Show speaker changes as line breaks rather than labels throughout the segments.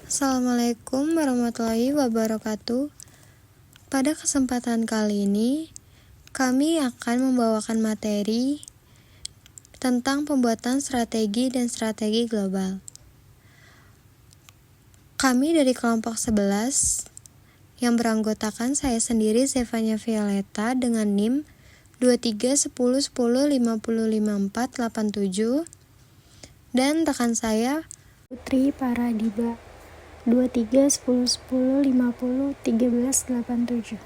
Assalamualaikum warahmatullahi wabarakatuh. Pada kesempatan kali ini, kami akan membawakan materi tentang pembuatan strategi dan strategi global. Kami dari kelompok 11 yang beranggotakan saya sendiri, Zevanya Violeta, dengan NIM 2310105547, dan rekan saya
Putri Paradiba 231010501387.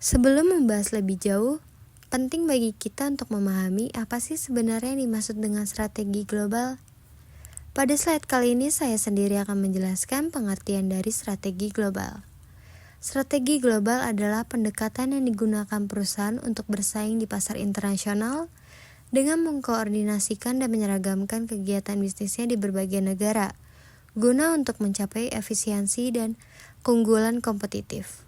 Sebelum membahas lebih jauh, penting bagi kita untuk memahami apa sih sebenarnya yang dimaksud dengan strategi global. Pada slide kali ini saya sendiri akan menjelaskan pengertian dari strategi global. Strategi global adalah pendekatan yang digunakan perusahaan untuk bersaing di pasar internasional dengan mengkoordinasikan dan menyeragamkan kegiatan bisnisnya di berbagai negara, guna untuk mencapai efisiensi dan keunggulan kompetitif.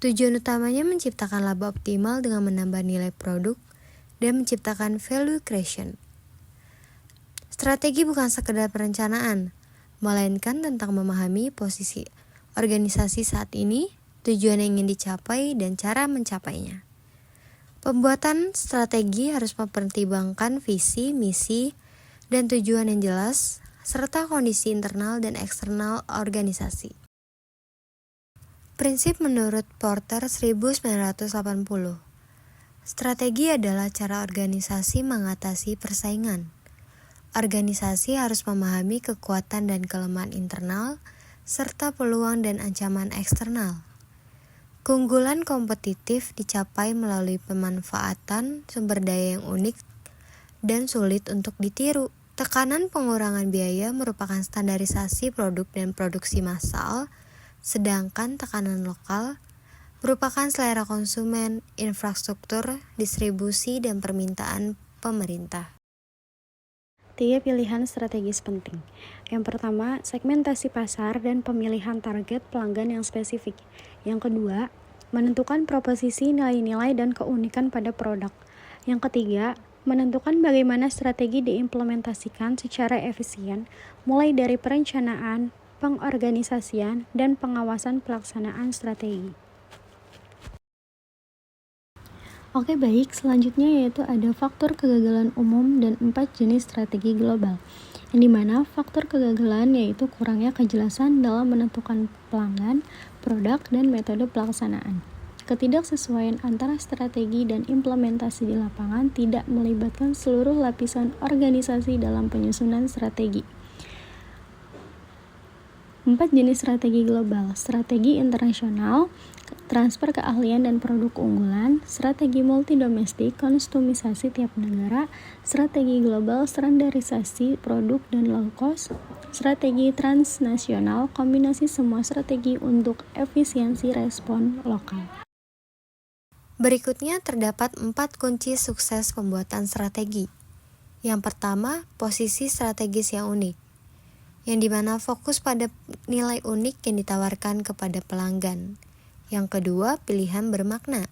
Tujuan utamanya menciptakan laba optimal dengan menambah nilai produk dan menciptakan value creation. Strategi bukan sekedar perencanaan, melainkan tentang memahami posisi organisasi saat ini, tujuan yang ingin dicapai, dan cara mencapainya. Pembuatan strategi harus mempertimbangkan visi, misi, dan tujuan yang jelas, serta kondisi internal dan eksternal organisasi. Prinsip menurut Porter 1980. Strategi adalah cara organisasi mengatasi persaingan. Organisasi harus memahami kekuatan dan kelemahan internal, serta peluang dan ancaman eksternal. Keunggulan kompetitif dicapai melalui pemanfaatan sumber daya yang unik dan sulit untuk ditiru. Tekanan pengurangan biaya merupakan standarisasi produk dan produksi massal, sedangkan tekanan lokal merupakan selera konsumen, infrastruktur, distribusi, dan permintaan pemerintah.
3 pilihan strategis penting. Yang pertama, segmentasi pasar dan pemilihan target pelanggan yang spesifik. Yang kedua, menentukan proposisi nilai-nilai dan keunikan pada produk. Yang ketiga, menentukan bagaimana strategi diimplementasikan secara efisien, mulai dari perencanaan, pengorganisasian, dan pengawasan pelaksanaan strategi. Oke, baik, selanjutnya yaitu ada faktor kegagalan umum dan 4 jenis strategi global, yang dimana faktor kegagalan yaitu kurangnya kejelasan dalam menentukan pelanggan, produk, dan metode pelaksanaan. Ketidaksesuaian antara strategi dan implementasi di lapangan tidak melibatkan seluruh lapisan organisasi dalam penyusunan strategi. 4 jenis strategi global: strategi internasional, transfer keahlian dan produk unggulan, strategi multidomestik, konsumisasi tiap negara, strategi global, standarisasi produk dan low cost, strategi transnasional, kombinasi semua strategi untuk efisiensi respon lokal.
Berikutnya terdapat 4 kunci sukses pembuatan strategi. Yang pertama, posisi strategis yang unik, yang dimana fokus pada nilai unik yang ditawarkan kepada pelanggan. Yang kedua, pilihan bermakna.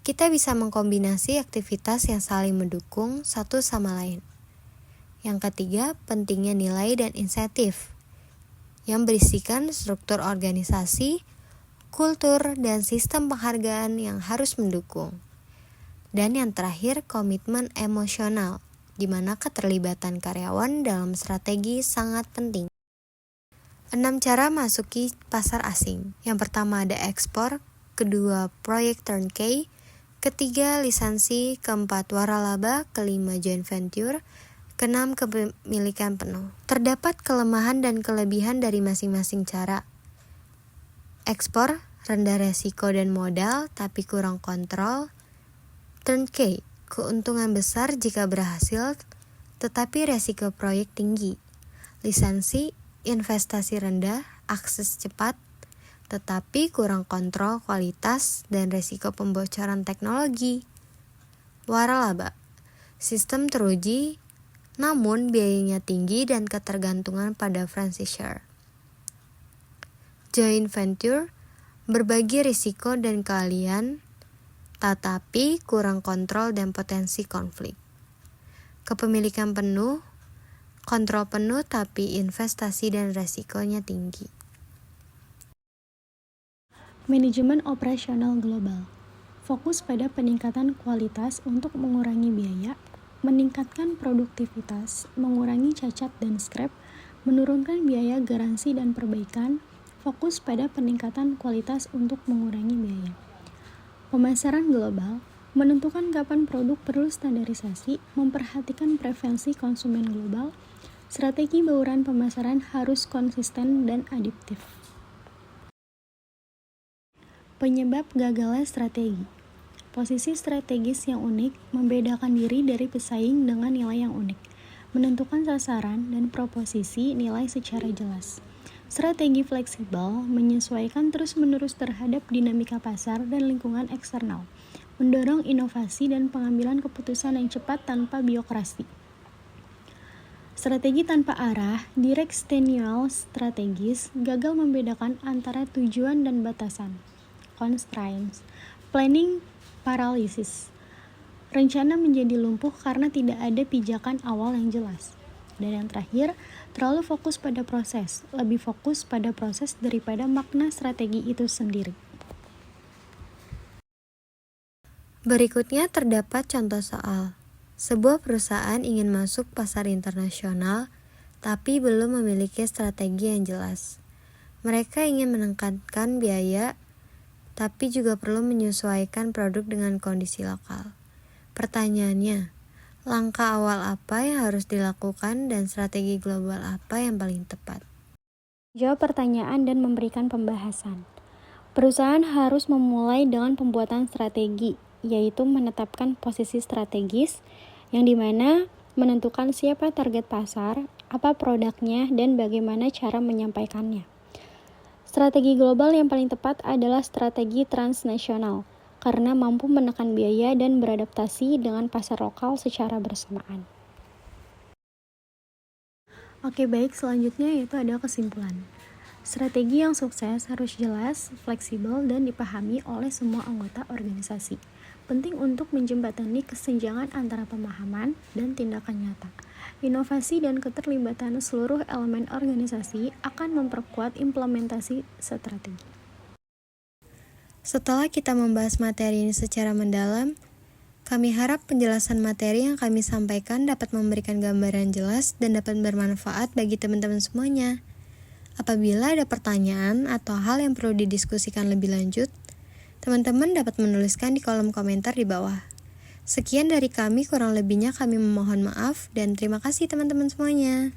Kita bisa mengkombinasi aktivitas yang saling mendukung satu sama lain. Yang ketiga, pentingnya nilai dan insentif, yang berisikan struktur organisasi, kultur, dan sistem penghargaan yang harus mendukung. Dan yang terakhir, komitmen emosional, di mana keterlibatan karyawan dalam strategi sangat penting. 6 cara masuki pasar asing. Yang pertama ada ekspor, kedua proyek turnkey, ketiga lisensi, keempat waralaba, kelima joint venture, keenam kepemilikan penuh. Terdapat kelemahan dan kelebihan dari masing-masing cara. Ekspor, rendah resiko dan modal tapi kurang kontrol. Turnkey, keuntungan besar jika berhasil tetapi resiko proyek tinggi. Lisensi, investasi rendah, akses cepat, tetapi kurang kontrol kualitas dan resiko pembocoran teknologi. Waralaba, sistem teruji, namun biayanya tinggi dan ketergantungan pada franchisor. Joint venture, berbagi risiko dan keahlian, tetapi kurang kontrol dan potensi konflik. Kepemilikan penuh, kontrol penuh tapi investasi dan resikonya tinggi.
Manajemen operasional global. Fokus pada peningkatan kualitas untuk mengurangi biaya, meningkatkan produktivitas, mengurangi cacat dan scrap, menurunkan biaya garansi dan perbaikan, fokus pada peningkatan kualitas untuk mengurangi biaya. Pemasaran global, menentukan kapan produk perlu standarisasi, memperhatikan preferensi konsumen global, strategi bauran pemasaran harus konsisten dan adaptif. Penyebab gagalnya strategi. Posisi strategis yang unik membedakan diri dari pesaing dengan nilai yang unik, menentukan sasaran dan proposisi nilai secara jelas. Strategi fleksibel menyesuaikan terus-menerus terhadap dinamika pasar dan lingkungan eksternal, mendorong inovasi dan pengambilan keputusan yang cepat tanpa birokrasi. Strategi tanpa arah, directional strategis, gagal membedakan antara tujuan dan batasan. Constraints, planning paralysis. Rencana menjadi lumpuh karena tidak ada pijakan awal yang jelas. Dan yang terakhir, terlalu fokus pada proses, lebih fokus pada proses daripada makna strategi itu sendiri.
Berikutnya terdapat contoh soal. Sebuah perusahaan ingin masuk pasar internasional, tapi belum memiliki strategi yang jelas. Mereka ingin menekankan biaya, tapi juga perlu menyesuaikan produk dengan kondisi lokal. Pertanyaannya, langkah awal apa yang harus dilakukan dan strategi global apa yang paling tepat?
Jawab pertanyaan dan memberikan pembahasan. Perusahaan harus memulai dengan pembuatan strategi, yaitu menetapkan posisi strategis, yang dimana menentukan siapa target pasar, apa produknya, dan bagaimana cara menyampaikannya. Strategi global yang paling tepat adalah strategi transnasional, karena mampu menekan biaya dan beradaptasi dengan pasar lokal secara bersamaan. Oke, baik, selanjutnya yaitu ada kesimpulan. Strategi yang sukses harus jelas, fleksibel, dan dipahami oleh semua anggota organisasi. Penting untuk menjembatani kesenjangan antara pemahaman dan tindakan nyata. Inovasi dan keterlibatan seluruh elemen organisasi akan memperkuat implementasi strategi.
Setelah kita membahas materi ini secara mendalam, kami harap penjelasan materi yang kami sampaikan dapat memberikan gambaran jelas dan dapat bermanfaat bagi teman-teman semuanya. Apabila ada pertanyaan atau hal yang perlu didiskusikan lebih lanjut, teman-teman dapat menuliskan di kolom komentar di bawah. Sekian dari kami, kurang lebihnya kami memohon maaf dan terima kasih teman-teman semuanya.